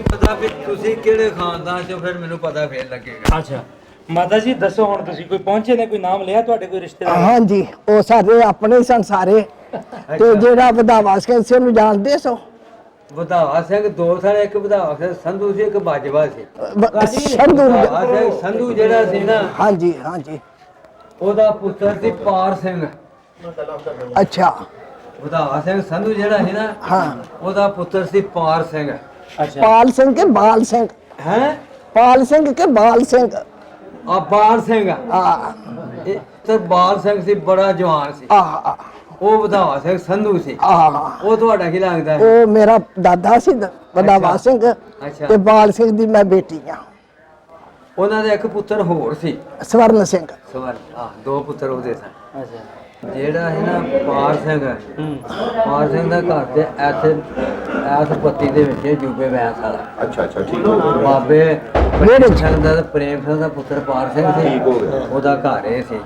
ਪਤਾ ਵੀ ਤੁਸੀਂ ਕਿਹੜੇ ਖਾਨਦਾਨ ਚੋਂ, ਫਿਰ ਮੈਨੂੰ ਪਤਾ ਫੇਰ ਲੱਗੇਗਾ। ਅੱਛਾ ਮਾਤਾ ਜੀ ਦੱਸੋ, ਹੁਣ ਤੁਸੀਂ ਕੋਈ ਪਹੁੰਚੇ ਨੇ, ਕੋਈ ਨਾਮ ਲਿਆ ਤੁਹਾਡੇ, ਕੋਈ ਰਿਸ਼ਤੇਦਾਰ? ਹਾਂਜੀ, ਉਹ ਸਾਡੇ ਆਪਣੇ ਸਨ ਸਾਰੇ। ਤੇ ਜਿਹੜਾ ਵਧਾਵਾ ਸਿੰਘ ਸੀ ਉਹਨੂੰ ਜਾਣਦੇ ਸੋ? ਵਧਾਵਾ ਸਿੰਘ ਦੋ ਸਨ, ਇੱਕ ਵਧਾਵਾ ਸਿੰਘ ਸੰਧੂ ਸੀ, ਇੱਕ ਬਾਜਵਾ ਸੀ। ਸੰਧੂ ਵਧਾਵਾ ਸਿੰਘ ਸੰਧੂ ਜਿਹੜਾ ਸੀ ਨਾ, ਹਾਂਜੀ ਹਾਂਜੀ, ਉਹਦਾ ਪੁੱਤਰ ਸੀ ਪਾਰ ਸਿੰਘ। ਅੱਛਾ ਵਧਾਵਾ ਸਿੰਘ ਸੰਧੂ ਜਿਹੜਾ ਸੀ ਨਾ, ਹਾਂ, ਉਹਦਾ ਪੁੱਤਰ ਸੀ ਪਾਰ ਸਿੰਘ। ਅੱਛਾ ਪਾਲ ਸਿੰਘ ਕੇ ਬਾਲ ਸਿੰਘ? ਹੈ ਪਾਲ ਸਿੰਘ ਕੇ ਬਾਲ ਸਿੰਘ? ਆ ਬਾਲ ਸਿੰਘ ਆ ਇਹ ਤੇ ਬਾਲ ਸਿੰਘ ਸੀ, ਬੜਾ ਜਵਾਨ ਸੀ। ਆ ਉਹ ਵਧਾਵਾ ਸਿੰਘ ਸੰਧੂ ਸੀ। ਆ ਉਹ ਤੁਹਾਡਾ ਕੀ ਲੱਗਦਾ ਹੈ? ਉਹ ਮੇਰਾ ਦਾਦਾ ਸੀ ਵਧਾਵਾ ਸਿੰਘ, ਅੱਛਾ। ਤੇ ਬਾਲ ਸਿੰਘ ਦੀ ਮੈਂ ਬੇਟੀ ਆ। ਉਹਨਾਂ ਦਾ ਇੱਕ ਪੁੱਤਰ ਹੋਰ ਸੀ, ਸਵਰਨ ਸਿੰਘ। ਸਵਰਨ। ਦੋ ਪੁੱਤਰ ਉਹਦੇ ਸਨ। ਅੱਛਾ ਜਿਹੜਾ ਹੈ ਨਾ ਪਾਰ ਸਿੰਘ, ਪਾਰ ਸਿੰਘ ਦਾ ਘਰ ਤੇ ਐਸ ਪੱਤੀ ਦੇ ਵਿੱਚ ਜੂਬੇ ਵੈਸ ਵਾਲਾ। ਅੱਛਾ ਅੱਛਾ, ਠੀਕ ਹੋ ਗਿਆ। ਬਾਬੇ ਪ੍ਰੇਮ ਸਿੰਘ ਦਾ, ਪ੍ਰੇਮ ਸਿੰਘ ਦਾ ਪੁੱਤਰ ਪਾਰ ਸਿੰਘ ਸੀ। ਠੀਕ ਹੋ ਗਿਆ। ਉਹਦਾ ਘਰ ਇਹ ਸੀ।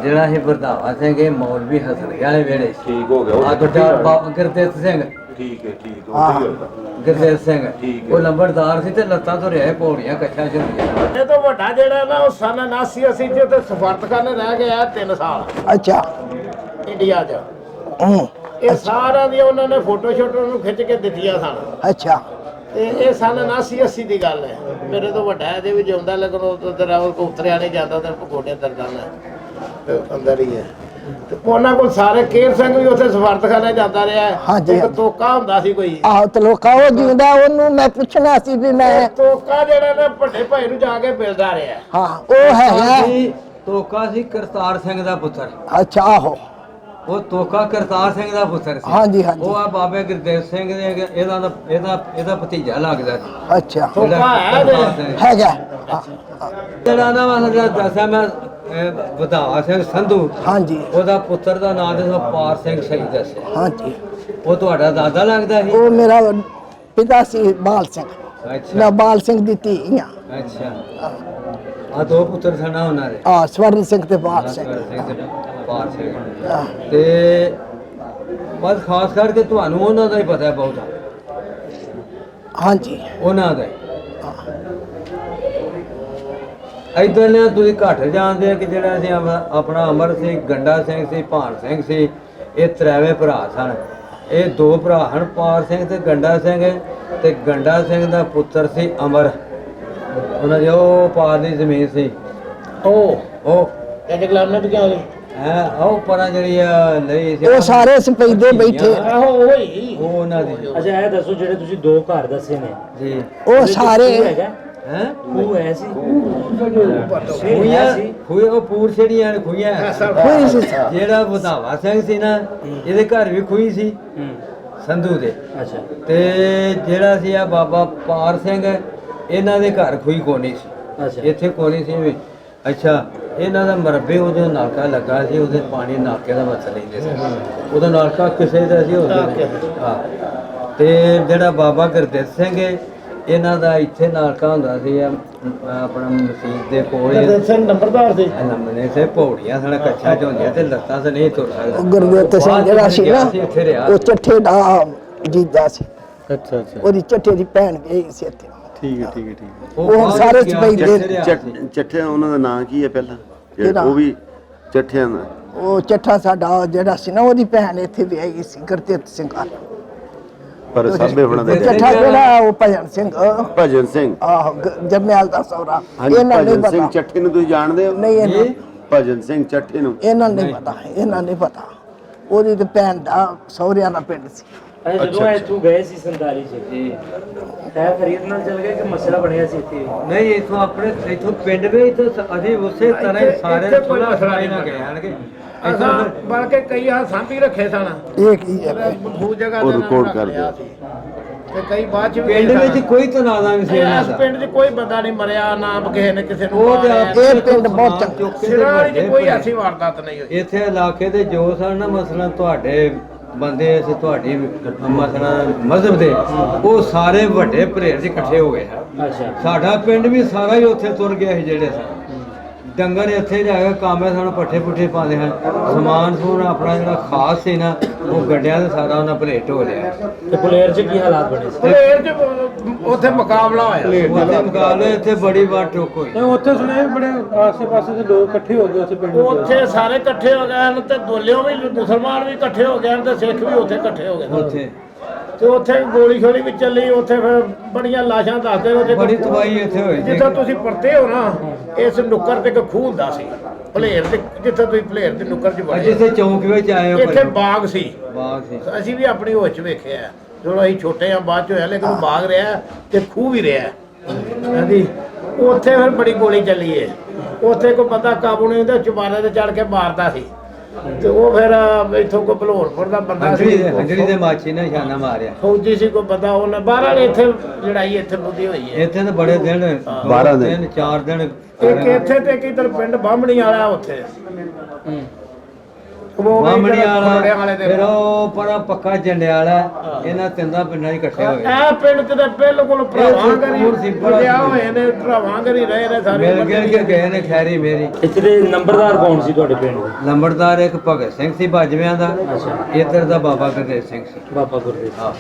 ਜਿਹੜਾ ਇਹ ਵਧਾਵਾ ਸਿੰਘ, ਇਹ ਮੌਲਵੀ ਹਸਨ ਵਾਲੇ ਵੇਲੇ ਸੀ। ਠੀਕ ਹੋ ਗਿਆ। ਆ ਦੂਜਾ ਗੁਰਦੇਵ ਸਿੰਘ, ਠੀਕ ਹੈ, ਠੀਕ ਹੋ ਗਿਆ। ਗੁਰਦੇਵ ਸਿੰਘ ਠੀਕ ਹੈ। ਉਹ ਲੰਬੜਦਾਰ ਸੀ ਤੇ ਲੱਤਾਂ ਤੋਂ ਰਿਹਾ ਪੌੜੀਆਂ ਕੱਛਾਂ ਚੁੰਦੀਆਂ। ਇਹ ਤੋਂ ਵੱਡਾ ਜਿਹੜਾ ਨਾ ਉਹ ਸਨ 79-80 ਚ ਤੇ ਸਫਾਰਤਖਾਨੇ ਰਹਿ ਗਿਆ 3 ਸਾਲ ਅੱਛਾ। ਇੰਡੀਆ 'ਚ। ਹੂੰ, ਇਹ ਸਾਰਿਆਂ ਦੀਆਂ ਉਹਨਾਂ ਨੇ ਫੋਟੋ ਸ਼ੋਟੋ ਨੂੰ ਖਿੱਚ ਕੇ ਦਿੱਤੀਆਂ ਸਨ। ਅੱਛਾ। ਤੇ ਇਹ ਸਨ 79-80 ਦੀ ਗੱਲ ਹੈ। ਮੇਰੇ ਤੋਂ ਵੱਡਾ ਇਹਦੇ ਵੀ ਜਿਉਂਦਾ, ਲੇਕਿਨ ਉਹ ਤੇਰਾ ਉਤਰਿਆ ਨਹੀਂ ਜਾਂਦਾ, ਤੇ ਪਕੌੜੇ ਦਰਦਾਂ ਨੇ ਅੰਦਰ ਹੀ ਹੈ। ਤੇ ਉਹਨਾਂ ਕੋਲ ਸਾਰੇ, ਕੇਰ ਸਿੰਘ ਵੀ ਉੱਥੇ ਸਫਾਰਤਖਾਨੇ ਜਾਂਦਾ ਰਿਹਾ। ਹਾਂਜੀ, ਇੱਕ ਹਾਂਜੀ। ਤੋਕਾ ਹੁੰਦਾ ਸੀ ਕੋਈ। ਆਹੋ ਤੇ ਲੋਕਾਂ ਉਹ ਜਿਉਂਦਾ, ਉਹਨੂੰ ਮੈਂ ਪੁੱਛਣਾ ਸੀ ਵੀ ਮੈਂ। ਤੋਕਾ ਜਿਹੜਾ ਨਾ ਵੱਡੇ ਭਾਈ ਨੂੰ ਜਾ ਕੇ ਮਿਲਦਾ ਰਿਹਾ। ਹਾਂ, ਉਹ ਹੈਗਾ। ਤੋਕਾ ਸੀ ਕਰਤਾਰ ਸਿੰਘ ਦਾ ਪੁੱਤਰ। ਅੱਛਾ, ਆਹੋ। ਉਹ ਤੋਕਾ ਕਰਤਾਰ ਸਿੰਘ ਦਾ ਪੁੱਤਰ ਸੀ। ਹਾਂਜੀ ਹਾਂਜੀ, ਉਹ ਆ ਬਾਬੇ ਗੁਰਦੇਵ ਸਿੰਘ ਦੇ ਇਹਦਾ ਭਤੀਜਾ ਲੱਗਦਾ ਸੀ। ਅੱਛਾ। ਤੋਕਾ ਹੈ ਜੇ। ਹੈਗਾ। ਜਿਹੜਾ ਨਾ ਮੈਂ ਦੱਸਿਆ ਮੈਂ ਵਧਾਵਾ ਸਿੰਘ ਸੰਧੂ, ਹਾਂਜੀ ਉਹਦਾ ਪੁੱਤਰ ਦਾ ਨਾਮ ਦੱਸੋ ਪਾਰ ਸਿੰਘ ਸ਼ਹੀਦ ਦੱਸਿਆ। ਹਾਂਜੀ, ਉਹ ਤੁਹਾਡਾ ਦਾਦਾ ਲੱਗਦਾ ਸੀ? ਉਹ ਮੇਰਾ ਪਿਤਾ ਸੀ ਬਾਲ ਸਿੰਘ। ਅੱਛਾ ਮੈਂ ਬਾਲ ਸਿੰਘ ਦੀ ਧੀ ਆ। ਅੱਛਾ। ਆ ਦੋ ਪੁੱਤਰ ਸਨ ਉਹਨਾਂ ਦੇ, ਆ ਸਵਰਨ ਸਿੰਘ ਤੇ ਬਾਲ ਸਿੰਘ। ਸਵਰਨ ਸਿੰਘ ਤੇ ਪਾਰ ਸਿੰਘ। ਆਹ, ਤੇ ਬਸ ਖਾਸ ਕਰਕੇ ਤੁਹਾਨੂੰ ਉਹਨਾਂ ਦਾ ਹੀ ਪਤਾ ਬਹੁਤਾ, ਹਾਂਜੀ। ਉਹਨਾਂ ਦਾ ਇਧਰ ਨੇ ਤੁਸੀਂ ਘੱਟ ਜਾਣਦੇ ਆ ਕਿ ਜਿਹੜਾ ਸੀ ਆਪਣਾ ਅਮਰ ਸਿੰਘ, ਗੰਡਾ ਸਿੰਘ ਸੀ, ਭਾਨ ਸਿੰਘ ਸੀ, ਇਹ ਤ੍ਰੈਵੇ ਭਰਾ ਸਨ। ਇਹ ਦੋ ਭਰਾ ਹਨ, ਪਾਰ ਸਿੰਘ ਤੇ ਗੰਡਾ ਸਿੰਘ। ਤੇ ਗੰਡਾ ਸਿੰਘ ਦਾ ਪੁੱਤਰ ਸੀ ਅਮਰ, ਉਹਨਾਂ ਦੀ ਉਹ ਪਾਰ ਦੀ ਜ਼ਮੀਨ ਸੀ। ਉਹ ਉਹ ਇਹ ਜਗਲਾਨੇ ਤੇ ਕਿਉਂ ਹੈ ਆਹ ਪਰਾਂ ਜਿਹੜੀ ਆ ਲਈ ਸੀ ਉਹ ਸਾਰੇ ਸਪੈਦੇ ਬੈਠੇ ਆਹੋ ਉਹੀ ਉਹ ਉਹਨਾਂ ਦੀ ਅੱਛਾ ਇਹ ਦੱਸੋ ਜਿਹੜੇ ਤੁਸੀਂ ਦੋ ਘਰ ਦੱਸੇ ਨੇ ਜੀ ਉਹ ਸਾਰੇ ਹੈਗਾ ਹੈ ਉਹ ਹੈ ਸੀ ਖੂਹੀਆਂ ਖੂਹੇ ਉਹ ਪੂਰ ਛੜੀਆਂ ਨੇ ਖੂਹੀਆਂ ਕੋਈ ਸੀ ਜਿਹੜਾ ਵਧਾਵਾ ਸਿੰਘ ਸੀ ਨਾ ਇਹਦੇ ਘਰ ਵੀ ਖੂਹੀ ਸੀ ਸੰਧੂ ਦੇ ਅੱਛਾ ਤੇ ਜਿਹੜਾ ਸੀ ਆ ਬਾਬਾ ਪਾਰ ਸਿੰਘ ਇਹਨਾਂ ਦੇ ਘਰ ਖੂਹੀ ਕੋਨੀ ਸੀ ਅੱਛਾ ਇੱਥੇ ਕੋਨੀ ਸੀ ਵੀ ਅੱਛਾ ਇਹਨਾਂ ਦਾ ਮਰਬੇ ਉਹਦੇ ਨਾਕਾ ਲੱਗਾ ਸੀ ਉਹਦੇ ਪਾਣੀ ਨਾਕੇ ਦਾ ਮਸਲਾ ਲੈਂਦੇ ਸੀ ਉਹਦਾ ਨਾਕਾ ਕਿਸੇ ਦਾ ਸੀ ਉਹਦੇ ਹਾਂ ਤੇ ਜਿਹੜਾ ਬਾਬਾ ਗੁਰਦਿੱਤ ਸਿੰਘ ਹੈ ਇਹਨਾਂ ਦਾ ਇੱਥੇ ਨਾਕਾ ਹੁੰਦਾ ਸੀ ਆਪਣਾ ਮਸਜਿਦ ਦੇ ਕੋਲ ਸਿੰਘ ਨੰਬਰਦਾਰ ਸੀ ਨੰਬਨੇ ਸੇ ਪੌੜੀਆਂ ਸਨ ਕੱਛਾ ਚ ਹੁੰਦੀਆਂ ਤੇ ਲੱਤਾਂ ਸੇ ਨਹੀਂ ਤੁਰ ਸਕਦਾ ਗੁਰਦਿੱਤ ਸਿੰਘ ਜਿਹੜਾ ਸੀ ਨਾ ਇੱਥੇ ਰਿਹਾ ਉਹ ਚੱਠੇ ਦਾ ਜੀਦਾ ਸੀ ਅੱਛਾ ਅੱਛਾ ਉਹਦੀ ਚੱਠੇ ਦੀ ਭੈਣ ਗਈ ਸੀ ਇੱਥੇ ਠੀਕ ਹੈ ਠੀਕ ਹੈ ਠੀਕ ਹੈ ਉਹ ਬਾਹਰ ਸਾਰੇ ਗਿਆ, ਸਪੈਦੇ ਇੱਥੇ ਰਿਹਾ ਸੀ। ਚੱਠਿਆਂ ਉਹਨਾਂ ਦਾ ਨਾਂ ਕੀ ਹੈ ਪਹਿਲਾਂ ਕਿਹੜਾ? ਉਹ ਵੀ ਚੱਠਿਆਂ ਦਾ ਉਹ ਚੱਠਾ ਸਾਡਾ ਜਿਹੜਾ ਸੀ ਨਾ ਉਹਦੀ ਭੈਣ ਇੱਥੇ ਵਿਆਹੀ ਸੀ ਗੁਰਦਿੱਤ ਸਿੰਘ ਆ ਪਰ ਸਾਬੇ ਹੋਣਾ ਦਾ ਚੱਠਾ ਜਿਹੜਾ ਉਹ ਭਜਨ ਸਿੰਘ ਭਜਨ ਸਿੰਘ ਆਹ ਜਰਨੈਲ ਦਾ ਸੌਰਾ ਹਾਂਜੀ ਇਹਨਾਂ ਨਹੀਂ ਭਜਨ ਸਿੰਘ ਪਤਾ ਚੱਠੇ ਨੂੰ ਤੁਸੀਂ ਜਾਣਦੇ ਹੋ ਨਹੀਂ ਇਹਨਾਂ ਭਜਨ ਸਿੰਘ ਚੱਠੇ ਨੂੰ ਇਹਨਾਂ ਨੂੰ ਨਹੀਂ ਪਤਾ ਇਹਨਾਂ ਨਹੀਂ ਪਤਾ ਉਹਦੀ ਤੇ ਭੈਣ ਦਾ ਸਹੁਰਿਆਂ ਦਾ ਪਿੰਡ ਸੀ ਅੱਛਾ ਜਦੋਂ ਇੱਥੋਂ ਗਏ ਸੀ 47 ਚ ਜੀ ਹੈ ਫਰੀਦ ਨਾਲ ਚੱਲ ਗਏ ਕਿ ਮਸਲਾ ਬਣਿਆ ਸੀ ਇੱਥੇ ਨਹੀਂ ਇਥੋਂ ਆਪਣੇ ਇਥੋਂ ਪਿੰਡ ਵਿੱਚ ਅਸੀਂ ਉਸੇ ਤਰ੍ਹਾਂ ਹੀ ਸਾਰੇ ਇੱਥੇ ਕੋਈ ਥੋੜਾ ਮਸਲਾ ਹੀ ਨਾ ਨਹੀਂ ਗਏ ਆਣਗੇ ਅਸਾਂ ਬਲਕਿ ਕਈ ਆ ਸਾਂਭੀ ਰੱਖੇ ਸਨ ਇਹ ਕੀ ਹੈ ਖੂ ਜਗ੍ਹਾ ਉਹ ਦੇ ਨਾਲ record ਰੱਖ ਕਰ ਲਿਆ ਦਿਓ। ਸੀ। ਤੇ ਕਈ ਬਾਅਦ ਚ ਵੀ ਪਿੰਡ ਗਏ ਵਿੱਚ ਸਨ। ਕੋਈ ਤਨਾਜ਼ਾ ਨਹੀਂ ਸੀ ਇਹਨਾਂ ਇਸ ਦਾ ਪਿੰਡ 'ਚ ਕੋਈ ਬੰਦਾ ਨਹੀਂ ਮਰਿਆ ਨਾ ਕਿਸੇ ਨੇ ਕਿਸੇ ਨੂੰ ਉਹ ਤੇ ਮਾਰਿਆ। ਆਪੇ ਇਹ ਪਿੰਡ ਬਹੁਤ ਚੰਗਾ। ਚੁੱਕ ਕੇ ਸਿਰਾਂ ਵਾਲੀ 'ਚ ਵੱਡੇ ਕੋਈ ਭਰੇ। ਐਸੀ ਵਾਰਦਾਤ ਨਹੀਂ ਹੋਈ ਇੱਥੇ ਇਲਾਕੇ ਦੇ ਜੋ ਸਨ ਨਾ ਮਸਲਾ ਤੁਹਾਡੇ ਬੰਦੇ ਅਸੀਂ ਤੁਹਾਡੀ ਮਸਲਾ ਮਜ਼ਹਬ ਦੇ ਉਹ ਸਾਰੇ ਵੱਡੇ ਭਰੇਰ 'ਚ ਇਕੱਠੇ ਹੋ ਗਏ ਹਨ ਅੱਛਾ ਸਾਡਾ ਪਿੰਡ ਵੀ ਸਾਰਾ ਹੀ ਉੱਥੇ ਤੁਰ ਗਿਆ ਸੀ ਜਿਹੜੇ ਸਨ ਡੰਗਰ ਇੱਥੇ ਜਾ ਕੇ ਕਾਮੇ ਸਾਨੂੰ ਪੱਠੇ ਪੁੱਠੇ ਪਾਉਂਦੇ ਹਨ ਸਮਾਨ ਸਮੂਨ ਆਪਣਾ ਜਿਹੜਾ ਖਾਸ ਸੀ ਨਾ ਉਹ ਗੱਡਿਆਂ ਦੇ ਸਾਰਾ ਉਹਨਾਂ ਭਲੇਟ ਹੋ ਲਿਆ ਤੇ ਪੁਲੇਰ ਚ ਕੀ ਹਾਲਾਤ ਬਣੇ ਸੀ ਪਲੇਰ 'ਚ ਉੱਥੇ ਮੁਕਾਬਲਾ ਹੋਇਆ ਉੱਥੇ ਮੁਕਾਬਲੇ ਇੱਥੇ ਬੜੀ ਵਾਰ ਟੋਕ ਹੋਈ ਉੱਥੇ ਸੁਣਿਆ ਬੜੇ ਆਸੇ-ਪਾਸੇ ਦੇ ਲੋਕ ਇਕੱਠੇ ਹੋ ਗਏ ਉੱਥੇ ਪਿੰਡ ਉੱਥੇ ਸਾਰੇ ਇਕੱਠੇ ਹੋ ਗਏ ਹਨ ਤੇ ਦੋਲਿਓ ਵੀ ਮੁਸਲਮਾਨ ਵੀ ਇਕੱਠੇ ਹੋ ਗਏ ਹਨ ਤੇ ਸਿੱਖ ਵੀ ਉੱਥੇ ਇਕੱਠੇ ਹੋ ਗਏ ਹਨ। ਉੱਥੇ ਤੇ ਉੱਥੇ ਗੋਲੀ ਖੋਲੀ ਵੀ ਚੱਲੀ ਉੱਥੇ ਫਿਰ ਬੜੀਆਂ ਲਾਸ਼ਾਂ ਦੱਸਦੇ ਨੇ ਉੱਥੇ ਬੜੀ ਤਬਾਹੀ ਇੱਥੇ ਹੋਈ ਸੀ ਜਿੱਥੇ ਤੁਸੀਂ ਪਰਤੇ ਹੋ ਨਾ ਇਸ ਨੁੱਕਰ ਤੇ ਇੱਕ ਖੂਹ ਹੁੰਦਾ ਸੀ ਭਲੇਰ ਤੇ ਜਿੱਥੇ ਤੁਸੀਂ ਭਲੇਰ ਦੇ ਨੁੱਕਰ 'ਚ ਵੜੇ ਜਿੱਥੇ ਚੌਂਕ ਵਿੱਚ ਆਏ ਹੋ ਇੱਥੇ ਬਾਗ ਸੀ ਬਾਗ ਸੀ ਅਸੀਂ ਵੀ ਆਪਣੀ ਹੋਸ਼ 'ਚ ਵੇਖਿਆ ਜਦੋਂ ਅਸੀਂ ਛੋਟੇ ਆ ਬਾਅਦ ਚ ਹੋਇਆ ਲੇਕਿਨ ਉਹ ਬਾਗ ਰਿਹਾ ਤੇ ਖੂਹ ਵੀ ਰਿਹਾ ਹਾਂਜੀ ਉੱਥੇ ਫਿਰ ਬੜੀ ਗੋਲੀ ਚੱਲੀ ਏ ਉੱਥੇ ਕੋਈ ਬੰਦਾ ਕਾਬੂ ਨਹੀਂ ਹੁੰਦਾ ਚੁਬਾਰੇ ਤੇ ਚੜ ਕੇ ਮਾਰਦਾ ਸੀ ਤੇ ਉਹ ਫਿਰ ਇੱਥੋਂ ਕੋ ਭਲੋਰਪੁਰ ਦਾ ਬੰਦਾ ਸੀ ਹੰਜਰੀ ਦੇ ਮਾਛੀ ਨੇ ਨਿਸ਼ਾਨਾ ਮਾਰਿਆ ਫੌਜੀ ਸੀ ਕੋਈ ਬੰਦਾ ਉਹਨੇ 12 ਨੇ ਇੱਥੇ ਲੜਾਈ ਇੱਥੇ ਮੁੱਦੀ ਹੋਈ ਹੈ ਇੱਥੇ ਤਾਂ ਬੜੇ ਦਿਨ 12 ਦਿਨ। 4 ਦਿਨ ਇੱਕ ਇੱਥੇ ਤੇ ਕਿਧਰ ਪਿੰਡ ਬਾਹਮਣੀ ਵਾਲਾ ਉੱਥੇ ਉਹ ਵੀ ਬਾਹਮਣੀ ਖੋੜਿਆਂ ਵਾਲਾ ਦੇ ਫਿਰ ਉਹ ਪਰਾ ਪੱਕਾ ਜੰਡਿਆਲਾ ਇਹਨਾਂ ਤਿੰਨਾਂ ਪਿੰਡਾਂ 'ਚ ਇਕੱਠੇ ਹੋਏ ਇਹ ਪਿੰਡ ਚ ਤਾਂ ਬਿਲਕੁਲ ਭਰਾਵਾਂ ਕਰੀ ਹੋਰ ਸੀ, ਬੜਾ ਵਿਆਹ ਹੋਏ ਨੇ ਭਰਾਵਾਂ ਕਰੀ ਰਹੇ ਨੇ ਸਾਰੇ ਮਿਲ ਗਿਲ ਕੇ ਗਏ ਨੇ ਖੈਰੀ ਮੇਰੀ ਇੱਥੇ ਦੇ ਨੰਬਰਦਾਰ ਕੌਣ ਸੀ ਤੁਹਾਡੇ ਪਿੰਡ ਦੇ ਲੰਬੜਦਾਰ ਇੱਕ ਭਗਤ ਸਿੰਘ ਸੀ ਬਾਜਵਿਆਂ ਦਾ ਅੱਛਾ ਇੱਧਰ ਦਾ ਬਾਬਾ ਗੁਰਦੇਵ ਸਿੰਘ ਸੀ ਬਾਬਾ ਗੁਰਦੇਵ ਹਾਂ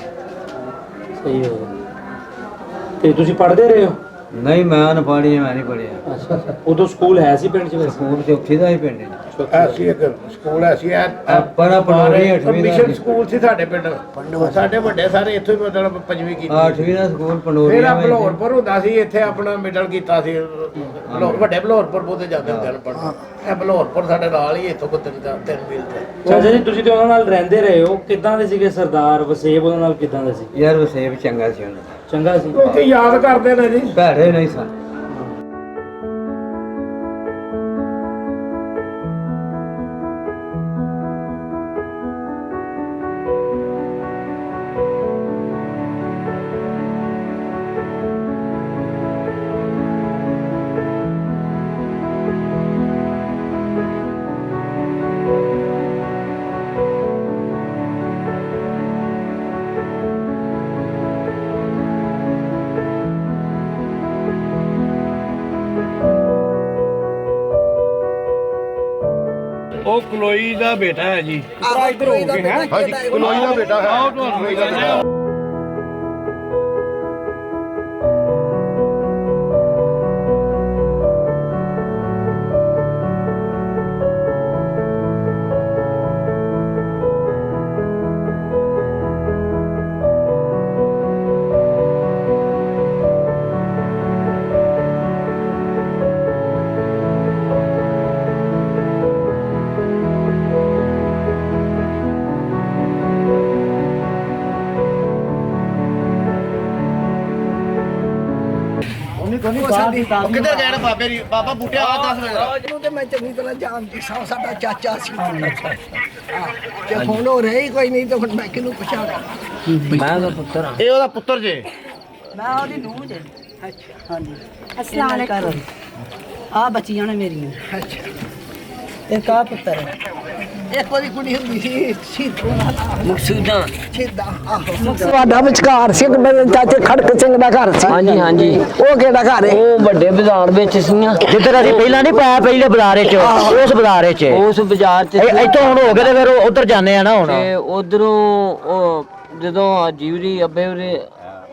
ਸਹੀ ਹੋ ਗਿਆ ਤੇ ਤੁਸੀਂ ਪੜ੍ਹਦੇ ਰਹੇ ਹੋ ਨਹੀਂ ਮੈਂ ਅਨਪੜ੍ਹੀ ਮੈਂ ਨਹੀਂ ਪੜ੍ਹਿਆ ਅੱਛਾ ਉਦੋਂ ਸਕੂਲ ਹੈ ਸੀ ਪਿੰਡ ਚ ਵੈਸੇ ਸਕੂਲ ਤੇ ਉੱਥੇ ਦਾ ਹੀ ਪਿੰਡ ਹੈ ਐਸੀ ਇੱਕ ਸਕੂਲ ਐਸੀ ਹੈ ਪਰ ਪਨੋਰੀ 8ਵੀਂ ਦਾ ਮਿਸ਼ਨ ਸੀ। ਸਕੂਲ ਸੀ ਸਾਡੇ ਪਿੰਡ ਸਾਡੇ ਵੱਡੇ ਸਾਰੇ ਇੱਥੋਂ ਹੀ ਮਤਲਬ ਪੰਜਵੀਂ ਕੀਤੀ 8ਵੀਂ ਦਾ ਸਕੂਲ ਪਨੋਰੀ ਫਿਰ ਬਲੌਰਪੁਰ ਹੁੰਦਾ ਸੀ ਇੱਥੇ ਆਪਣਾ ਮਿਡਲ ਕੀਤਾ ਸੀ ਵੱਡੇ ਬਲੌਰਪੁਰ ਬੋਤੇ ਜਾਂਦੇ ਹੁੰਦੇ ਹਨ ਪੜ੍ਹਨ ਇਹ ਬਲੌਰਪੁਰ ਸਾਡੇ ਨਾਲ ਹੀ ਇੱਥੋਂ ਕੋ ਤਿੰਨ ਮੀਲ ਤੇ ਚਾਚਾ ਜੀ ਤੁਸੀਂ ਤੇ ਉਹਨਾਂ ਨਾਲ ਰਹਿੰਦੇ ਰਹੇ ਹੋ ਕਿੱਦਾਂ ਦੇ ਸੀਗੇ ਸਰਦਾਰ ਵਸੇਬ ਉਹਨਾਂ ਨਾਲ ਕਿੱਦਾਂ ਦੇ ਸੀ ਯਾਰ ਵਸੇਬ ਚੰਗਾ ਸੀ ਉਹਨਾਂ ਦਾ ਚੰਗਾ ਸੀ ਲੋਕੀ ਯਾਦ ਕਰਦੇ ਨੇ ਜੀ ਭੈੜੇ ਨਹੀਂ ਸਨ ਉਹ ਕਲੋਈ ਦਾ ਬੇਟਾ ਹੈ ਜੀ ਇੱਧਰ ਹੋ ਗਏ ਹੈ ਹਾਂਜੀ ਕਲੋਈ ਦਾ ਬੇਟਾ ਹੈ ਆਹ ਤੁਹਾਨੂੰ ਕਿੱਧਰ ਗਏ ਨੇ ਬਾਬੇ ਦੀ ਬਾਬਾ ਬੂਟਿਆ ਆ 10 ਵਜੇ ਦਾ ਉਹਨੂੰ ਤੇ ਮੈਂ ਚੰਗੀ ਤਰ੍ਹਾਂ ਜਾਣਦੀ ਸਾਂ, ਸਾਡਾ ਚਾਚਾ ਸੀ। ਹਾਂ, ਤੇ ਹੁਣ ਉਹ ਰਹੀ ਕੋਈ ਨਹੀਂ, ਤੇ ਹੁਣ ਮੈਂ ਕਿਹਨੂੰ ਪੁੱਛਾਂਗਾ। ਮੈਂ ਦਾ ਪੁੱਤਰ ਆ। ਇਹ ਉਹਦਾ ਪੁੱਤਰ ਜੇ ਮੈਂ ਉਹਦੀ ਨੂੰਹ ਜੇ। ਅੱਛਾ ਹਾਂਜੀ ਅਸਲਾਮ ਅਲੈਕੁਮ। ਆ ਬੱਚੀਆਂ ਨੇ ਮੇਰੀਆਂ। ਅੱਛਾ, ਤੇ ਕਾ ਪੁੱਤਰ ਹੈ? ਇੱਕ ਵਾਰੀ ਕੁੜੀ ਹੁੰਦੀ ਸੀ ਸੀਤੋ ਦਾ ਨਾਮ, ਮਕਸੂਦਾਂ। ਛੇਦਾ। ਆਹੋ, ਤੁਹਾਡਾ ਵਿਚਕਾਰ ਸੀ ਕਿ ਮੇਰੇ ਚਾਚੇ ਖੜਕ ਸਿੰਘ ਦਾ ਘਰ ਸੀ। ਹਾਂਜੀ ਹਾਂਜੀ। ਉਹ ਕਿਹੜਾ ਘਰ ਹੈ? ਉਹ ਵੱਡੇ ਬਾਜ਼ਾਰ ਵਿੱਚ ਸੀਆਂ, ਜਿੱਧਰ ਅਸੀਂ ਪਹਿਲਾਂ ਨਹੀਂ ਪਾਇਆ, ਪਹਿਲੇ ਬੁਲਾਰੇ ਚ, ਉਸ ਬੁਲਾਰੇ ਚ ਉਸ ਬਾਜ਼ਾਰ 'ਚ ਇੱਥੋਂ ਹੁਣ ਹੋ ਗਏ ਤੇ ਫਿਰ ਉਧਰ ਜਾਂਦੇ ਆ ਨਾ ਹੁਣ। ਤੇ ਉਧਰੋਂ ਉਹ ਜਦੋਂ ਜੀਵਰੀ ਅੱਬੇ ਉਰੇ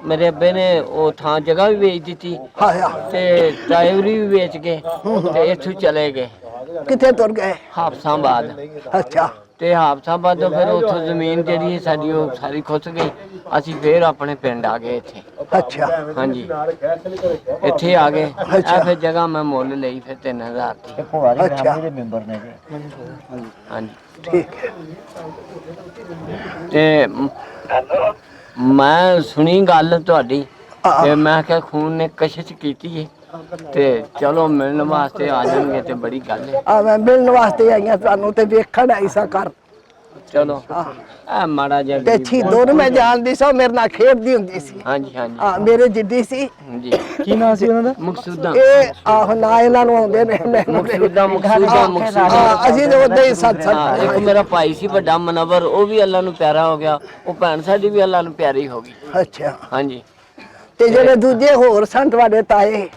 ਮੇਰੇ ਅੱਬੇ ਨੇ ਉਹ ਥਾਂ ਜਗ੍ਹਾ ਵੀ ਵੇਚ ਦਿੱਤੀ ਹਾਂ, ਤੇ ਟਾਇਰੀ ਵੀ ਵੇਚ ਕੇ ਤੇ ਇੱਥੋਂ ਚਲੇ ਗਏ ਕਿੱਥੇ ਤੁਰ ਗਏ? ਹਾਫਸਾਬਾਦ। ਅੱਛਾ, ਤੇ ਹਾਫਸਾਬਾਦ ਤੋਂ ਫਿਰ ਉੱਥੋਂ ਜ਼ਮੀਨ ਜਿਹੜੀ ਸਾਡੀ ਉਹ ਸਾਰੀ ਖੁੱਸ ਗਈ। ਅਸੀਂ ਫਿਰ ਆਪਣੇ ਪਿੰਡ ਆ ਗਏ ਇੱਥੇ। ਅੱਛਾ, ਹਾਂਜੀ ਇੱਥੇ ਆ ਗਏ। ਇਹ ਫਿਰ ਜਗ੍ਹਾ ਮੈਂ ਮੁੱਲ ਲਈ ਫਿਰ 3000 ਦੀ। ਅੱਛਾ, ਮੈਂਬਰ ਨੇ ਹਾਂਜੀ ਠੀਕ ਹੈ। ਤੇ ਮੈਂ ਸੁਣੀ ਗੱਲ ਤੁਹਾਡੀ ਤੇ ਮੈਂ ਕਿਹਾ ਖੂਨ ਨੇ ਕਸ਼ਿਸ਼ ਕੀਤੀ ਹੈ ਤੇ ਚਲੋ ਮਿਲਣ ਵਾਸਤੇ ਆ ਜਾਣਗੇ ਤੇ ਬੜੀ ਗੱਲ ਹੈ। ਆ ਮੈਂ ਮਿਲਣ ਵਾਸਤੇ ਆਈਆਂ ਤੁਹਾਨੂੰ, ਤੇ ਵੇਖਣ ਆਈ ਸਾਂ ਘਰ। ਚਲੋ ਇਹ ਮਾੜਾ ਜਿਹਾ ਤੇ ਛੀਦੋ ਨੂੰ ਮੈਂ ਜਾਣਦੀ ਸਾਂ, ਮੇਰੇ ਨਾਲ ਖੇਡਦੀ ਹੁੰਦੀ ਸੀ। ਹਾਂਜੀ ਹਾਂਜੀ ਆ ਮੇਰੇ ਜਿੱਦੀ ਸੀ। ਜੀ। ਕੀ ਨਾਂ ਸੀ ਉਹਨਾਂ ਦਾ? ਮਕਸੂਦਾਂ। ਇਹ ਆਹ ਨਾ ਇਹਨਾਂ ਨੂੰ ਆਉਂਦੇ ਨੇ ਮੈਨੂੰ ਤੇ। ਮਕਸੂਦਾਂ। ਹਾਂ, ਅਸੀਂ ਤੇ ਉਦਾਂ ਹੀ ਸੱਤ ਹਾਂ, ਇੱਕ ਮੇਰਾ ਭਾਈ ਸੀ ਵੱਡਾ ਮਨਵਰ, ਉਹ ਵੀ ਅੱਲਾ ਨੂੰ ਪਿਆਰਾ ਹੋ ਗਿਆ। ਉਹ ਭੈਣ ਸਾਡੀ ਵੀ ਅੱਲਾ ਨੂੰ ਪਿਆਰੀ ਹੋ ਗਈ। ਅੱਛਾ, ਹਾਂਜੀ। ਤੇ ਜਿਹੜੇ ਦੂਜੇ ਹੋਰ ਸਨ ਤੁਹਾਡੇ ਤਾਏ?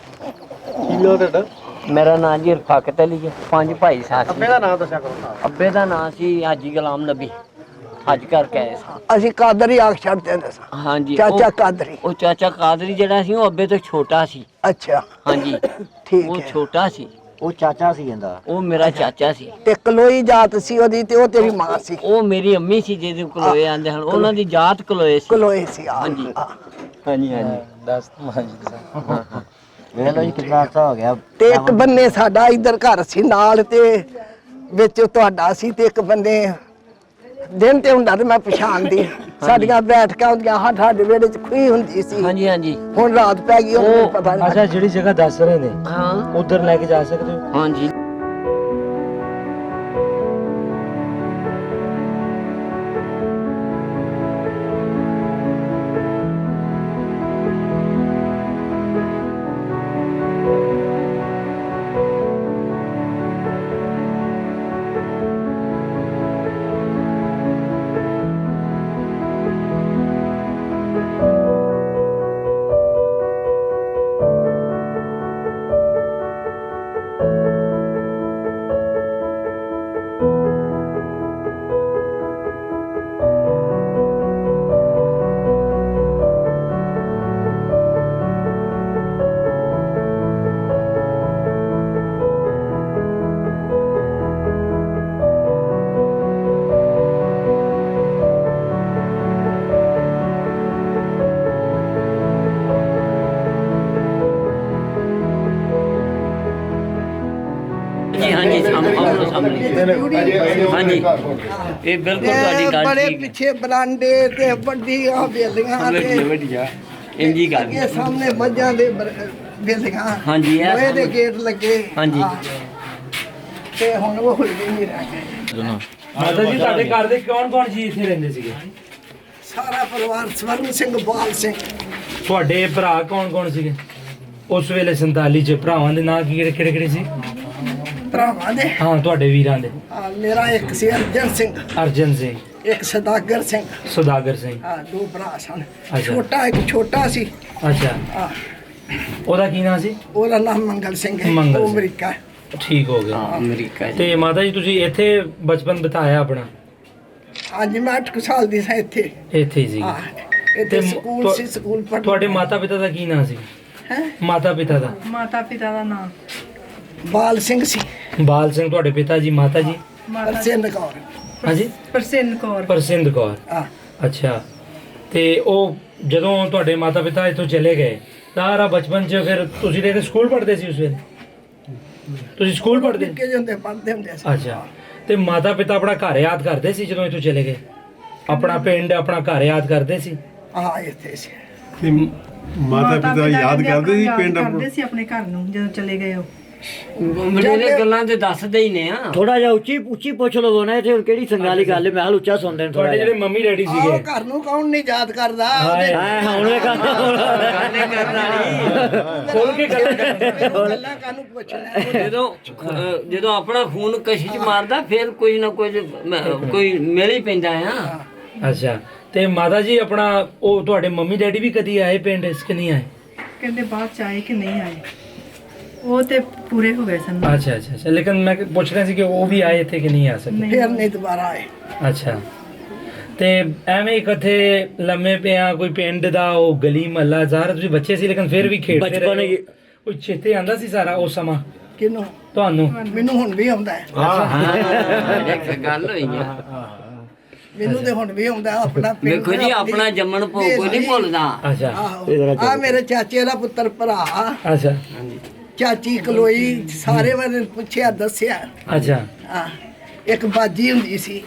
ਮੇਰਾ ਨਾਂ ਜੀ ਰਫਾਕਤ ਅਲੀ ਹੈ। 5 ਭਾਈ ਸਾਥ। ਅੱਬੇ ਦਾ ਨਾਂ ਦੱਸਿਆ ਕਰੋ। ਅੱਬੇ ਦਾ ਨਾਂ ਸੀ ਹਾਜੀ ਗੁਲਾਮ ਨਬੀ। ਹੱਜ ਕਰਕੇ ਆਏ ਸਾਂ। ਅਸੀਂ ਕਾਦਰੀ ਆਖ ਛੱਡਦੇ ਹੁੰਦੇ ਸਾਂ। ਹਾਂਜੀ। ਚਾਚਾ ਕਾਦਰੀ। ਉਹ ਚਾਚਾ ਕਾਦਰੀ ਜਿਹੜਾ ਸੀ ਉਹ ਅੱਬੇ ਤੋਂ ਛੋਟਾ ਸੀ। ਅੱਛਾ, ਹਾਂਜੀ ਠੀਕ ਉਹ ਹੈ। ਛੋਟਾ ਸੀ। ਉਹ ਚਾਚਾ ਸੀ ਇਹਦਾ। ਉਹ ਮੇਰਾ ਚਾਚਾ ਸੀ। ਤੇ ਕਲੋਈ ਜਾਤ ਸੀ ਉਹਦੀ, ਤੇ ਉਹ ਤੇਰੀ ਮਾਂ ਸੀ। ਉਹ ਮੇਰੀ ਅੰਮੀ ਸੀ ਜਿਹਦੇ ਕਲੋਏ ਆਂਦੇ ਹਨ। ਉਹਨਾਂ ਦੀ ਜਾਤ ਕਲੋਏ ਸੀ। ਕਲੋਏ ਸੀ। ਹਾਂਜੀ। ਹਾਂ। ਹਾਂਜੀ ਹਾਂਜੀ। ਵੇਖ ਲਓ ਜੀ ਕਿੰਨਾ ਅਰਸਾ ਹੋ ਗਿਆ। ਤੇ ਇੱਕ ਬੰਨੇ ਸਾਡਾ ਇੱਧਰ ਘਰ ਸੀ ਨਾਲ, ਤੇ ਵਿੱਚ ਤੁਹਾਡਾ ਸੀ, ਤੇ ਇੱਕ ਬੰਨੇ ਦਿਨ ਤੇ ਹੁੰਦਾ ਤੇ ਮੈਂ ਪਛਾਣਦੀ। ਸਾਡੀਆਂ ਬੈਠਕਾਂ ਹੁੰਦੀਆਂ, ਸਾਡੇ ਵਿਹੜੇ 'ਚ ਖੂਹੀ ਹੁੰਦੀ ਸੀ। ਹਾਂਜੀ ਹਾਂਜੀ। ਹੁਣ ਰਾਤ ਪੈ ਗਈ, ਉਹਨੂੰ ਪਤਾ ਨਹੀਂ। ਅੱਛਾ, ਜਿਹੜੀ ਜਗ੍ਹਾ ਦੱਸ ਰਹੇ ਨੇ ਹਾਂ ਉਧਰ ਲੈ ਕੇ ਜਾ ਸਕਦੇ ਹੋ? ਹਾਂਜੀ। ਜੀ ਹਾਂਜੀ ਸਾਹਮਣੇ ਹਾਂਜੀ ਇਹ ਬਿਲਕੁਲ ਤੁਹਾਡੀ ਤੇ ਗੱਲ ਬੜੇ ਠੀਕ ਹੈ। ਪਿੱਛੇ ਬਰਾਂਡੇ ਤੇ ਵੱਡੀਆਂ ਬੇਲੀਆਂ ਵੱਡੀਆਂ ਤੇ ਵੱਡੀਆਂ ਇੰਜੀ ਗੱਲ ਇਹ ਸਾਹਮਣੇ ਮੱਝਾਂ ਦੇ ਬੇਲੀਆਂ। ਹਾਂਜੀ, ਇਹ ਲੋਹੇ ਦੇ ਗੇਟ ਲੱਗੇ। ਹਾਂਜੀ। ਹਾਂ। ਤੇ ਹੁਣ ਉਹ ਹੋਈ ਨਹੀਂ ਰਹਿ ਗਏ। ਮਾਤਾ ਜੀ ਤੁਹਾਡੇ ਘਰ ਦੇ ਕੌਣ ਜੀ ਇੱਥੇ ਰਹਿੰਦੇ ਸੀਗੇ? ਸਾਰਾ ਪਰਿਵਾਰ ਸਵਰਨ ਸਿੰਘ, ਬਾਲ ਸਿੰਘ। ਤੁਹਾਡੇ ਭਰਾ ਕੌਣ ਸੀਗੇ ਉਸ ਵੇਲੇ 47 ਚ? ਭਰਾਵਾਂ ਦੇ ਨਾਂ ਕਿਹੜੇ ਸੀ? ਭਰਾਵਾਂ ਦੇ ਹਾਂ ਤੁਹਾਡੇ ਵੀਰਾਂ ਦੇ। ਮੇਰਾ ਇੱਕ ਸੀ ਅਰਜਨ ਸਿੰਘ, ਅਰਜਨ ਸਿੰਘ, ਇੱਕ ਸਦਾਗਰ ਸਿੰਘ। ਸੁਦਾਗਰ ਸਿੰਘ। ਦੋ ਭਰਾ ਸਨ। ਅੱਛਾ। ਇੱਕ ਛੋਟਾ ਸੀ। ਅੱਛਾ, ਹਾਂ, ਉਹਦਾ ਕੀ ਨਾਂ ਸੀ? ਉਹਦਾ ਨਾਮ ਮੰਗਲ ਸਿੰਘ ਹੈ। ਮੰਗਲ ਉਹ ਸਿੰਘ। ਅਮਰੀਕਾ ਹੈ। ਠੀਕ ਹੋ ਗਿਆ। ਅਮਰੀਕਾ ਜੀ। ਤੇ ਮਾਤਾ ਜੀ ਤੁਸੀਂ ਇੱਥੇ ਬਚਪਨ ਬਿਤਾਇਆ ਆਪਣਾ? ਅੱਜ ਮੈਂ 8 ਸਾਲ ਦੀ ਸਾਂ ਇੱਥੇ। ਇੱਥੇ ਹੀ ਸੀ। ਹਾਂ, ਇੱਥੇ ਸਕੂਲ ਸੀ, ਸਕੂਲ ਪੜ੍ਹ। ਤੁਹਾਡੇ ਮਾਤਾ ਪਿਤਾ ਦਾ ਕੀ ਨਾਂ ਸੀ? ਹੈਂ? ਮਾਤਾ ਪਿਤਾ ਦਾ? ਮਾਤਾ ਪਿਤਾ ਦਾ ਨਾਮ ਬਾਲ ਸਿੰਘ ਸੀ। ਬਾਲ ਸਿੰਘ। ਤੁਹਾਡੇ ਪਿਤਾ ਜੀ? ਮਾਤਾ ਜੀ? ਪਰਸਿੰਦ ਕੌਰ। ਹਾਂਜੀ, ਪ੍ਰਸਿੰਨ ਕੌਰ। ਪਰਸਿੰਦ ਕੌਰ। ਹਾਂ। ਅੱਛਾ, ਤੇ ਉਹ ਜਦੋਂ ਤੁਹਾਡੇ ਮਾਤਾ ਪਿਤਾ ਇੱਥੋਂ ਚਲੇ ਗਏ ਸਾਰਾ ਬਚਪਨ ਚ ਫਿਰ ਤੁਸੀਂ ਤੇ ਸਕੂਲ ਪੜ੍ਹਦੇ ਸੀ ਉਸ ਵੇਲੇ? ਤੁਸੀਂ ਸਕੂਲ ਪੜ੍ਹਦੇ? ਨਿੱਕੇ ਜਿਹੇ ਹੁੰਦੇ ਪੜ੍ਹਦੇ ਹੁੰਦੇ ਸੀ। ਅੱਛਾ, ਤੇ ਮਾਤਾ ਪਿਤਾ ਆਪਣਾ ਘਰ ਯਾਦ ਕਰਦੇ ਸੀ ਜਦੋਂ ਇੱਥੋਂ ਚਲੇ ਗਏ? ਆਪਣਾ ਪਿੰਡ, ਆਪਣਾ ਘਰ ਯਾਦ ਕਰਦੇ ਸੀ? ਹਾਂ, ਇੱਥੇ ਸੀ। ਤੇ ਮਾਤਾ ਪਿਤਾ ਯਾਦ ਕਰਦੇ ਸੀ ਪਿੰਡ ਕਰਦੇ ਸੀ ਆਪਣੇ ਘਰ ਨੂੰ ਜਦੋਂ ਚਲੇ ਗਏ ਉਹ ਮੇਰੇ ਗੱਲਾਂ ਤੇ ਦੱਸਦੇ ਹੀ ਨੇ ਆ। ਥੋੜਾ ਜਿਹਾ ਉੱਚੀ ਉੱਚੀ ਪੁੱਛ ਲਵੋ ਨਾ ਇੱਥੇ ਹੁਣ ਕਿਹੜੀ ਸੰਗਾਲੀ ਗੱਲ ਹੈ ਮੈਂ ਹਾਲ ਉੱਚਾ ਸੁਣਦੇ ਨੇ ਥੋੜਾ ਤੁਹਾਡੇ ਜਿਹੜੇ ਮੰਮੀ ਡੈਡੀ ਆਹ ਸੀਗੇ ਘਰ ਨੂੰ ਕੌਣ ਨਹੀਂ ਯਾਦ ਕਰਦਾ ਹੁਣ ਵੇ ਗੱਲਾਂ ਕਰਨ ਵਾਲੀ ਖੋਲ ਕੇ ਗੱਲ ਗੱਲਾਂ ਕਾਹਨੂੰ ਪੁੱਛਣਾ ਜਦੋਂ ਆਪਣਾ ਖੂਨ ਕਸ਼ਿਸ਼ ਮਾਰਦਾ ਫਿਰ ਕੋਈ ਨਾ ਕੋਈ ਮਿਲ ਹੀ ਪੈਂਦਾ ਆ। ਅੱਛਾ ਤੇ ਮਾਤਾ ਜੀ ਆਪਣਾ ਉਹ ਤੁਹਾਡੇ ਮੰਮੀ ਡੈਡੀ ਵੀ ਕਦੀ ਆਏ ਪਿੰਡ ਇਸ ਕਿ ਨਹੀਂ ਆਏ? ਕਹਿੰਦੇ ਬਾਅਦ ਚ ਆਏ ਕਿ ਨਹੀਂ ਆਏ, ਉਹ ਤੇ ਪੂਰੇ ਹੋ ਗਏ ਸਨ। ਅੱਛਾ ਲੇਕਿਨ ਮੈਂ ਪੁੱਛ ਰਿਹਾ ਸੀ ਕਿ ਉਹ ਵੀ ਆਏ ਇੱਥੇ ਕਿ ਨਹੀਂ ਆ ਸਕੇ? ਫਿਰ ਨਹੀਂ ਦੁਬਾਰਾ ਆਏ। ਅੱਛਾ ਤੇ ਐਵੇਂ ਇਕੱਠੇ ਲੰਮੇ ਪਿਆ ਕੋਈ ਪਿੰਡ ਦਾ ਉਹ ਗਲੀ ਮਹੱਲਾ ਜ਼ਾਹਰ ਤੁਸੀਂ ਬੱਚੇ ਸੀ ਲੇਕਿਨ ਫਿਰ ਵੀ ਖੇਡਦੇ ਬਚਪਨ ਰਹੇ ਕੋਈ ਚੇਤੇ ਆਂਦਾ ਸੀ ਸਾਰਾ ਉਹ ਸਮਾਂ ਕਿਨੂੰ? ਤੁਹਾਨੂੰ? ਮੈਨੂੰ ਹੁਣ ਵੀ ਆਉਂਦਾ ਹੈ। ਹਾਂ ਇੱਕ ਗੱਲ ਹੋਈ ਆ। ਮੈਨੂੰ ਤੇ ਹੁਣ ਵੀ ਆਉਂਦਾ ਆਪਣਾ ਪਿੰਡ। ਵੇਖੋ ਜੀ ਆਪਣਾ ਜੰਮਣ ਭੋਗ ਕੋਈ ਨਹੀਂ ਭੁੱਲਦਾ। ਅੱਛਾ ਆ ਮੇਰੇ ਚਾਚੇ ਦਾ ਪੁੱਤਰ ਭਰਾ, ਅੱਛਾ ਚਾਚੀ ਕਲੋਈ, ਸਾਰੇ ਬਾਰੇ ਪੁੱਛਿਆ ਦੱਸਿਆ। ਅੱਛਾ ਆ ਇੱਕ ਬਾਜੀ ਹੁੰਦੀ ਸੀ।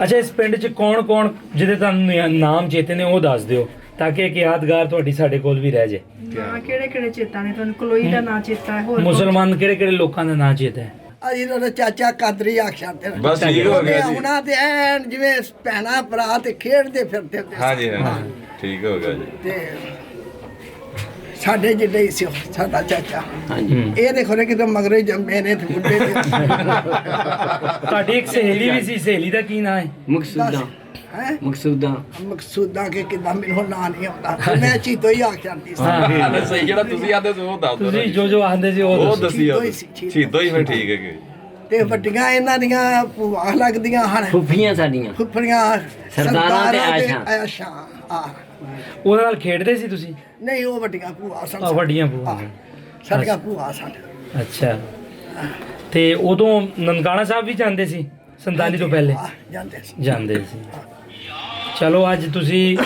ਅੱਛਾ ਇਸ ਪਿੰਡ 'ਚ ਕੌਣ ਕੌਣ ਜਿਹਦੇ ਤੁਹਾਨੂੰ ਨਾਮ ਚੇਤੇ ਨੇ ਉਹ ਦੱਸ ਦਿਓ ਤਾਂ ਕਿ ਇੱਕ ਯਾਦਗਾਰ ਤੁਹਾਡੀ ਸਾਡੇ ਕੋਲ ਵੀ ਰਹਿ ਜੇ। ਨਾ ਕਿਹੜੇ ਕਿਹੜੇ ਚੇਤਾ ਨੇ ਤੁਹਾਨੂੰ? ਕਲੋਈ ਦਾ ਨਾਂ ਚੇਤਾ ਹੈ, ਹੋਰ ਮੁਸਲਮਾਨ ਕਿਹੜੇ ਕਿਹੜੇ ਲੋਕਾਂ ਦਾ ਨਾਂ ਚੇਤਾ ਹੈ? ਅਜੀ ਦਾ ਚਾਚਾ ਕਾਦਰੀ ਆਖਿਆ ਤੇ ਬਸ ਠੀਕ ਹੋ ਗਿਆ ਜੀ। ਉਹਨਾਂ ਤੇ ਐਨ ਜਿਵੇਂ ਭੈਣਾ ਭਰਾ ਤੇ ਖੇਡਦੇ ਫਿਰਦੇ ਹੁੰਦੇ ਸੀ। ਹਾਂਜੀ ਠੀਕ ਹੋ ਗਿਆ ਜੀ। ਤੇ ਸਾਡੇ ਜਿੱਡੇ ਹੀ ਸੀ ਉਹ, ਸਾਡਾ ਚਾਚਾ। ਇਹ ਦੇਖੋ ਨੇ ਕਿਤੇ ਮਗਰੋਂ ਹੀ ਜੰਮੇ ਨੇ ਤੇ ਬੁੱਢੇ ਨੇ। ਤੁਹਾਡੀ ਇੱਕ ਸਹੇਲੀ ਵੀ ਸੀ, ਸਹੇਲੀ ਦਾ ਕੀ ਨਾਂ ਹੈ? ਮਕਸੂਦਾ ਹੈ ਮਕਸੂਦਾ ਕੇ ਕਿਦਾਂ ਮੈਨੂੰ ਨਾਂ ਨਹੀਂ ਆਉਂਦਾ, ਮੈਂ ਚੀਤੋ ਹੀ ਆਖ ਜਾਂਦੀ ਸੀ। ਹਾਂ ਸਹੀ ਜਿਹੜਾ ਤੁਸੀਂ ਆਂਦੇ ਸੀ ਉਹ ਦੱਸ ਦਿਓ। ਤੁਸੀਂ ਜੋ ਆਂਦੇ ਸੀ ਉਹ ਦੱਸੋ। ਦੱਸੀ ਸ਼ਹੀਦੋ ਹੀ ਫਿਰ ਠੀਕ ਹੈ ਕਿ ਤੇ ਵੱਡੀਆਂ ਇਹਨਾਂ ਦੀਆਂ ਭੂਆ ਲੱਗਦੀਆਂ ਹਨ, ਫੁੱਫੀਆਂ ਸਾਡੀਆਂ ਫੁੱਫੜੀਆਂ ਸਰਦਾਰਾਂ ਤੇ ਆਇਸ਼ਾ। ਆ ਉਹਦੇ ਨਾਲ ਖੇਡਦੇ ਸੀ ਤੁਸੀਂ? ਨਹੀਂ ਉਹ ਵੱਡੀਆਂ ਭੂਆ ਸਨ। ਵੱਡੀਆਂ ਭੂਆ ਸਾਡੀਆਂ ਭੂਆ ਸਨ। ਅੱਛਾ ਤੇ ਉਦੋਂ ਨਨਕਾਣਾ ਸਾਹਿਬ ਵੀ ਜਾਂਦੇ ਸੀ 47 ਤੋਂ ਪਹਿਲੇ? ਜਾਂਦੇ ਸੀ। ਚਲੋ ਅੱਜ ਤੁਸੀਂ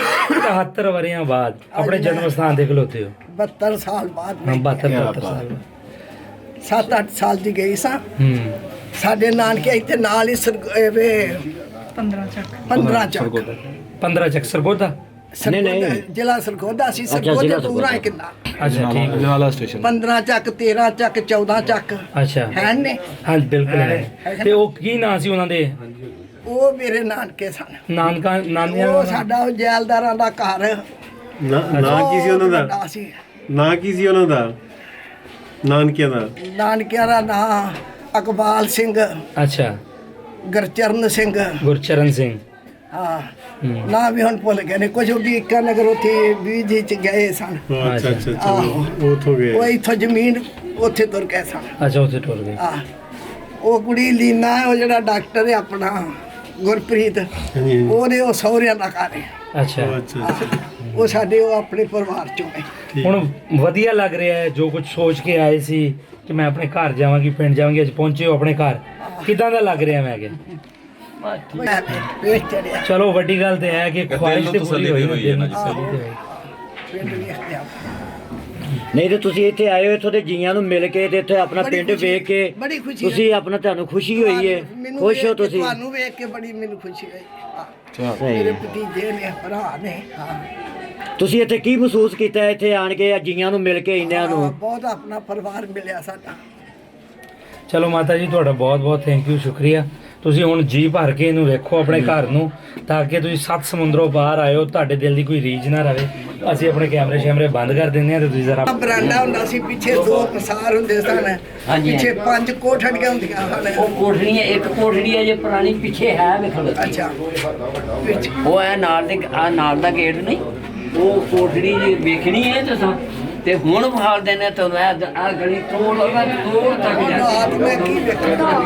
71 ਵਰਿਆਂ ਬਾਅਦ ਆਪਣੇ ਜਨਮ ਸਥਾਨ ਤੇ ਖਲੋਤੇ ਹੋ। 72 ਸਾਲ ਬਾਅਦ 72 ਸਾਲ 7-8 ਸਾਲ ਦੀ ਗਈ ਸਾਂ। ਸਾਡੇ ਨਾਨਕੇ ਇੱਥੇ ਨਾਲ ਹੀ 15 ਚੱਕ 15 ਚੱਕ ਸਰਗੋਦਾ। ਨਹੀਂ ਜ਼ਿਲ੍ਹਾ ਸਰਗੋਦਾ ਸੀ। ਸਰਗੋਦੇ ਦੂਰ ਆਏ ਕਿੰਨਾ। ਅੱਛਾ ਠੀਕ ਜਵਾਲਾ ਸਟੇਸ਼ਨ 15 ਚੱਕ 13 ਚੱਕ 14 ਚੱਕ ਅੱਛਾ ਹੈ ਨੇ। ਹਾਂ ਬਿਲਕੁਲ ਹੈ। ਤੇ ਉਹ ਕੀ ਨਾਂ ਸੀ ਉਹਨਾਂ ਦੇ? ਉਹ ਮੇਰੇ ਨਾਨਕੇ ਸਨ। ਨਾਨੀਆਂ ਉਹ ਸਾਡਾ ਉਹ ਜੈਲਦਾਰਾਂ ਦਾ ਘਰ। ਨਾਂ ਕੀ ਸੀ ਉਹਨਾਂ ਦਾ? ਵੱਡਾ ਸੀ। ਨਾਂ ਕੀ ਸੀ ਉਹਨਾਂ ਦਾ ਨਾਨਕਿਆਂ ਦਾ? ਨਾਨਕਿਆਂ ਦਾ ਨਾਂ ਅਕਬਾਲ ਸਿੰਘ, ਅੱਛਾ ਗੁਰਚਰਨ ਸਿੰਘ। ਹਾਂ ਨਾ ਵੀ ਹੁਣ ਭੁੱਲ ਗਏ ਨੇ ਕੁਝ। ਵੀ ਇੱਕ ਨਗਰ ਉੱਥੇ ਬੀਜੀ ਚ ਗਏ ਸਨ। ਅੱਛਾ ਉੱਥੋਂ ਗਏ। ਉਹ ਇੱਥੋਂ ਜ਼ਮੀਨ ਉੱਥੇ ਤੁਰ ਗਏ ਸਨ। ਅੱਛਾ ਉੱਥੇ ਟੁਰ ਗਏ। ਉਹ ਕੁੜੀ ਲੀਨਾ, ਉਹ ਜਿਹੜਾ ਡਾਕਟਰ ਹੈ ਆਪਣਾ ਗੁਰਪ੍ਰੀਤ, ਉਹਦੇ ਉਹ ਸਹੁਰਿਆਂ ਦਾ ਘਰ ਹੈ। ਅੱਛਾ ਉਹ ਸਾਡੇ ਉਹ ਆਪਣੇ ਪਰਿਵਾਰ ਚੋਂ ਹੈ। ਹੁਣ ਵਧੀਆ ਲੱਗ ਰਿਹਾ ਹੈ ਜੋ ਕੁਝ ਸੋਚ ਕੇ ਆਏ ਸੀ ਕਿ ਮੈਂ ਆਪਣੇ ਘਰ ਜਾਵਾਂਗੀ, ਪਿੰਡ ਜਾਵਾਂਗੀ, ਅੱਜ ਪਹੁੰਚੇ ਹੋ ਆਪਣੇ ਘਰ, ਕਿਦਾਂ ਦਾ ਲੱਗ ਰਿਹਾ? ਮੈਂ ਕਿਹਾ ਚਲੋ ਵੱਡੀ ਗੱਲ ਤੇ ਹੈ ਕਿ ਖੁਆਇਸ਼ ਤੇ ਪੂਰੀ ਹੋਈ ਨਾ। ਨਹੀਂ ਤੇ ਤੁਸੀਂ ਇੱਥੇ ਆਏ ਹੋ ਇੱਥੋਂ ਦੇ ਜੀਆਂ ਨੂੰ ਮਿਲ ਕੇ ਤੇ ਇੱਥੇ ਆਪਣਾ ਪਿੰਡ ਵੇਖ ਕੇ ਤੁਸੀਂ ਆਪਣਾ ਤੁਹਾਨੂੰ ਖੁਸ਼ੀ ਹੋਈ ਹੈ? ਖੁਸ਼ ਹੋ ਤੁਸੀਂ? ਤੁਹਾਨੂੰ ਵੇਖ ਕੇ ਬੜੀ ਮੈਨੂੰ ਖੁਸ਼ੀ ਹੋਈ। ਮੇਰੇ ਭਤੀਜੇ ਨੇ, ਭਰਾ ਨੇ। ਤੁਸੀਂ ਇੱਥੇ ਕੀ ਮਹਿਸੂਸ ਕੀਤਾ ਇੱਥੇ ਆਣ ਕੇ ਜੀਆਂ ਨੂੰ ਮਿਲ ਕੇ ਇੰਨਿਆਂ ਨੂੰ? ਬਹੁਤ ਆਪਣਾ ਪਰਿਵਾਰ ਮਿਲਿਆ ਸਾਡਾ। ਚਲੋ ਮਾਤਾ ਜੀ ਤੁਹਾਡਾ ਬਹੁਤ ਬਹੁਤ ਥੈਂਕ ਯੂ, ਸ਼ੁਕਰੀਆ। ਤੁਸੀਂ ਹੁਣ ਜੀ ਭਰ ਕੇ ਇਹਨੂੰ ਵੇਖੋ ਆਪਣੇ ਘਰ ਨੂੰ, ਤਾਂ ਕਿ ਤੁਸੀਂ 7 ਸਮੁੰਦਰੋਂ ਬਾਹਰ ਆਇਓ, ਤੁਹਾਡੇ ਦਿਲ ਦੀ ਕੋਈ ਰੀਝ ਨਾ ਰਵੇ। ਅਸੀਂ ਆਪਣੇ ਕੈਮਰੇ ਬੰਦ ਕਰ ਦਿੰਦੇ ਹਾਂ ਤੇ ਤੁਸੀਂ ਜ਼ਰਾ। ਬਰਾਂਡਾ ਹੁੰਦਾ ਸੀ, ਪਿੱਛੇ 2 ਪਸਾਰ ਹੁੰਦੇ ਸਨ, ਪਿੱਛੇ 5 ਕੋਠੜੀਆਂ ਹੁੰਦੀਆਂ ਹਨ। ਉਹ ਕੋਠੜੀਆਂ, ਇੱਕ ਕੋਠੜੀ ਹੈ ਜੇ ਪੁਰਾਣੀ ਪਿੱਛੇ ਹੈ ਵੇਖ ਲਓ। ਅੱਛਾ ਉਹ ਹੈ ਨਾਲ ਦੇ ਨਾਲ ਦਾ ਗੇਟ ਨਹੀਂ, ਉਹ ਕੋਠੜੀ ਜੇ ਵੇਖਣੀ ਹੈ ਤੁਸੀਂ ਤੇ ਹੁਣ ਵਿਖਾਲ ਦੇਣੇ ਤੁਹਾਨੂੰ। ਆ ਗਲੀ ਤੋੜ ਤੱਕ ਜਾਂਦੀ। ਮੈਂ ਕੀ ਵੇਖਣਾ।